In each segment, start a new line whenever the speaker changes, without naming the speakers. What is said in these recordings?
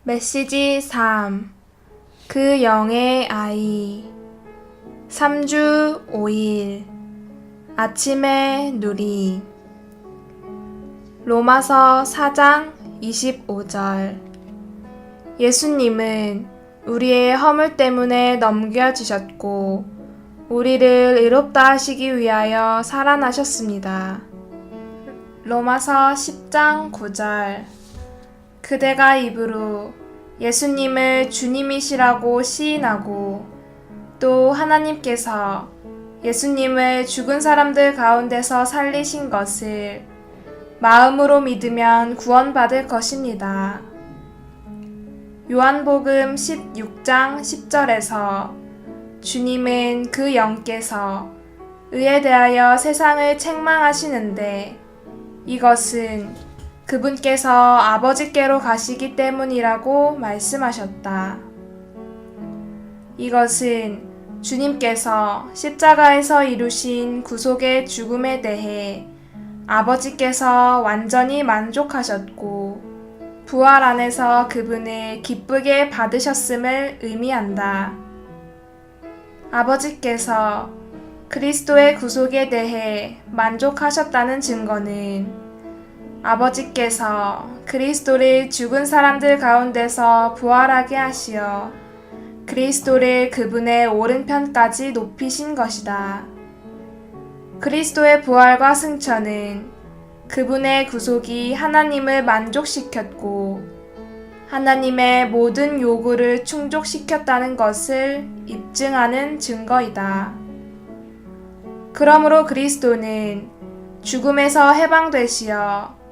메시지 3. 그 영의 아이. 3주 5일. 아침의 누리. 로마서 4장 25절. 예수님은 우리의 허물 때문에 넘겨지셨고 우리를 의롭다 하시기 위하여 살아나셨습니다. 로마서 10장 9절. 그대가 입으로 예수님을 주님이시라고 시인하고 또 하나님께서 예수님을 죽은 사람들 가운데서 살리신 것을 마음으로 믿으면 구원받을 것입니다. 요한복음 16장 10절에서 주님은 그 영께서 의에 대하여 세상을 책망하시는데 이것은 그분께서 아버지께로 가시기 때문이라고 말씀하셨다. 이것은 주님께서 십자가에서 이루신 구속의 죽음에 대해 아버지께서 완전히 만족하셨고 부활 안에서 그분을 기쁘게 받으셨음을 의미한다. 아버지께서 그리스도의 구속에 대해 만족하셨다는 증거는 아버지께서 그리스도를 죽은 사람들 가운데서 부활하게 하시어 그리스도를 그분의 오른편까지 높이신 것이다. 그리스도의 부활과 승천은 그분의 구속이 하나님을 만족시켰고 하나님의 모든 요구를 충족시켰다는 것을 입증하는 증거이다. 그러므로 그리스도는 죽음에서 해방되시어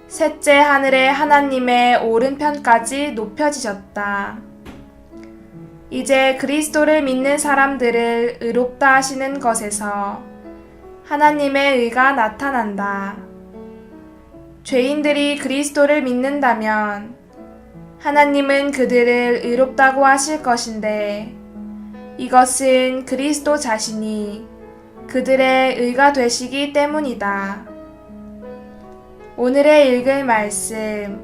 셋째 하늘의 하나님의 오른편까지 높여지셨다. 이제 그리스도를 믿는 사람들을 의롭다 하시는 것에서 하나님의 의가 나타난다. 죄인들이 그리스도를 믿는다면 하나님은 그들을 의롭다고 하실 것인데 이것은 그리스도 자신이 그들의 의가 되시기 때문이다. 오늘의 읽을 말씀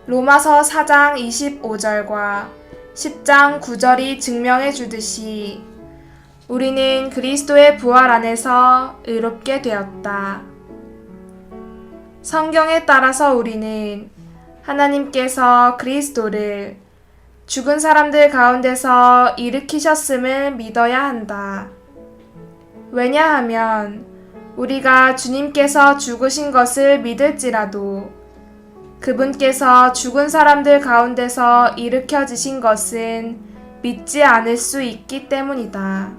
로마서 4장 25절과 10장 9절이 증명해 주듯이 우리는 그리스도의 부활 안에서 의롭게 되었다. 성경에 따라서 우리는 하나님께서 그리스도를 죽은 사람들 가운데서 일으키셨음을 믿어야 한다. 왜냐하면 우리가 주님께서 죽으신 것을 믿을지라도 그분께서 죽은 사람들 가운데서 일으켜지신 것은 믿지 않을 수 있기 때문이다.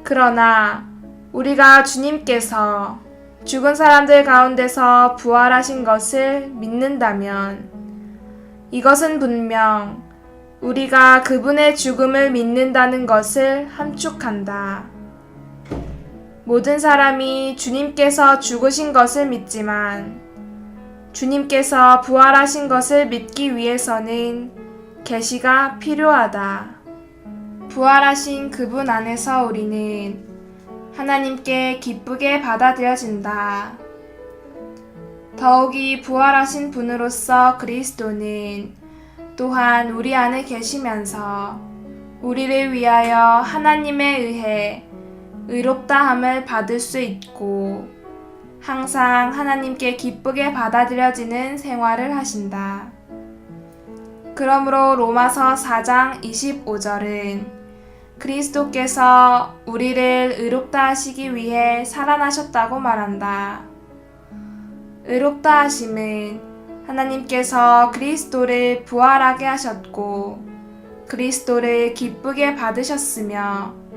그러나 우리가 주님께서 죽은 사람들 가운데서 부활하신 것을 믿는다면 이것은 분명 우리가 그분의 죽음을 믿는다는 것을 함축한다. 모든 사람이 주님께서 죽으신 것을 믿지만 주님께서 부활하신 것을 믿기 위해서는 계시가 필요하다. 부활하신 그분 안에서 우리는 하나님께 기쁘게 받아들여진다. 더욱이 부활하신 분으로서 그리스도는 또한 우리 안에 계시면서 우리를 위하여 하나님에 의해 의롭다함을 받을 수 있고 항상 하나님께 기쁘게 받아들여지는 생활을 하신다. 그러므로 로마서 4장 25절은 그리스도께서 우리를 의롭다 하시기 위해 살아나셨다고 말한다. 의롭다 하심은 하나님께서 그리스도를 부활하게 하셨고 그리스도를 기쁘게 받으셨으며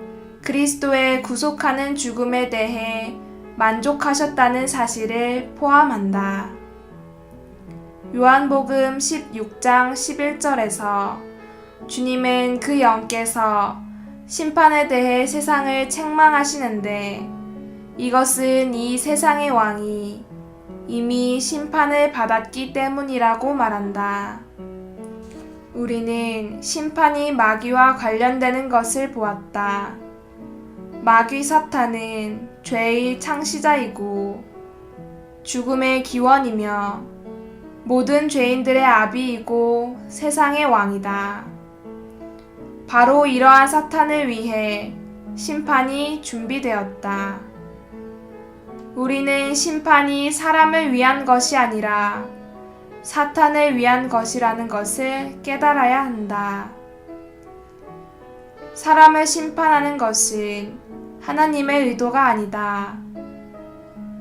그리스도의 구속하는 죽음에 대해 만족하셨다는 사실을 포함한다. 요한복음 16장 11절에서 주님은 그 영께서 심판에 대해 세상을 책망하시는데 이것은 이 세상의 왕이 이미 심판을 받았기 때문이라고 말한다. 우리는 심판이 마귀와 관련되는 것을 보았다. 마귀 사탄은 죄의 창시자이고 죽음의 기원이며 모든 죄인들의 아비이고 세상의 왕이다. 바로 이러한 사탄을 위해 심판이 준비되었다. 우리는 심판이 사람을 위한 것이 아니라 사탄을 위한 것이라는 것을 깨달아야 한다. 사람을 심판하는 것은 하나님의 의도가 아니다.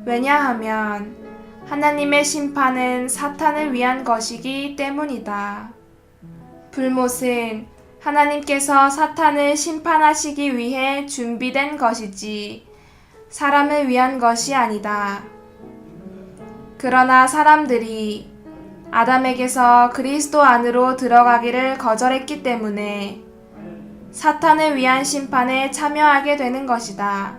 왜냐하면 하나님의 심판은 사탄을 위한 것이기 때문이다. 불못은 하나님께서 사탄을 심판하시기 위해 준비된 것이지 사람을 위한 것이 아니다. 그러나 사람들이 아담에게서 그리스도 안으로 들어가기를 거절했기 때문에 사탄을 위한 심판에 참여하게 되는 것이다.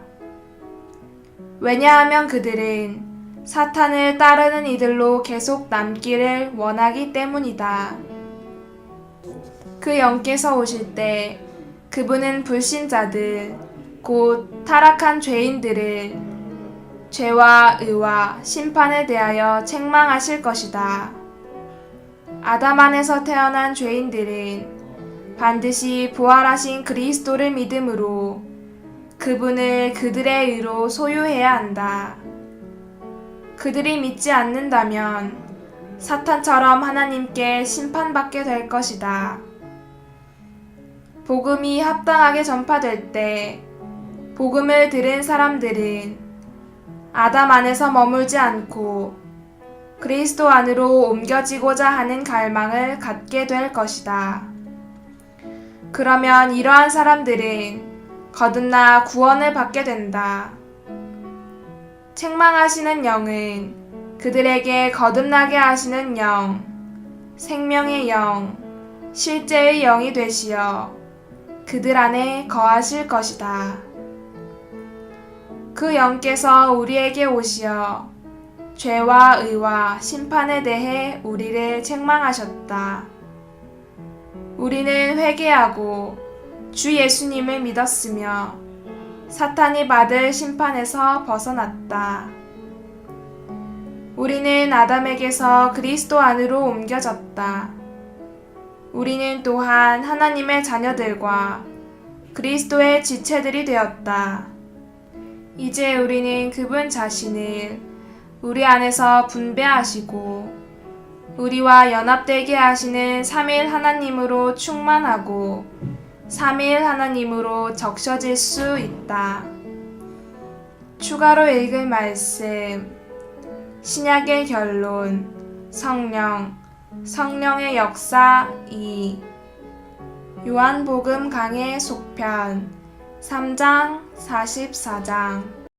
왜냐하면 그들은 사탄을 따르는 이들로 계속 남기를 원하기 때문이다. 그 영께서 오실 때 그분은 불신자들, 곧 타락한 죄인들을 죄와 의와 심판에 대하여 책망하실 것이다. 아담 안에서 태어난 죄인들은 반드시 부활하신 그리스도를 믿음으로 그분을 그들의 의로 소유해야 한다. 그들이 믿지 않는다면 사탄처럼 하나님께 심판받게 될 것이다. 복음이 합당하게 전파될 때 복음을 들은 사람들은 아담 안에서 머물지 않고 그리스도 안으로 옮겨지고자 하는 갈망을 갖게 될 것이다. 그러면 이러한 사람들은 거듭나 구원을 받게 된다. 책망하시는 영은 그들에게 거듭나게 하시는 영, 생명의 영, 실제의 영이 되시어 그들 안에 거하실 것이다. 그 영께서 우리에게 오시어 죄와 의와 심판에 대해 우리를 책망하셨다. 우리는 회개하고 주 예수님을 믿었으며 사탄이 받을 심판에서 벗어났다. 우리는 아담에게서 그리스도 안으로 옮겨졌다. 우리는 또한 하나님의 자녀들과 그리스도의 지체들이 되었다. 이제 우리는 그분 자신을 우리 안에서 분배하시고 우리와 연합되게 하시는 삼일 하나님으로 충만하고 삼일 하나님으로 적셔질 수 있다. 추가로 읽을 말씀, 신약의 결론, 성령의 역사 2, 요한복음 강해 속편 3장 44장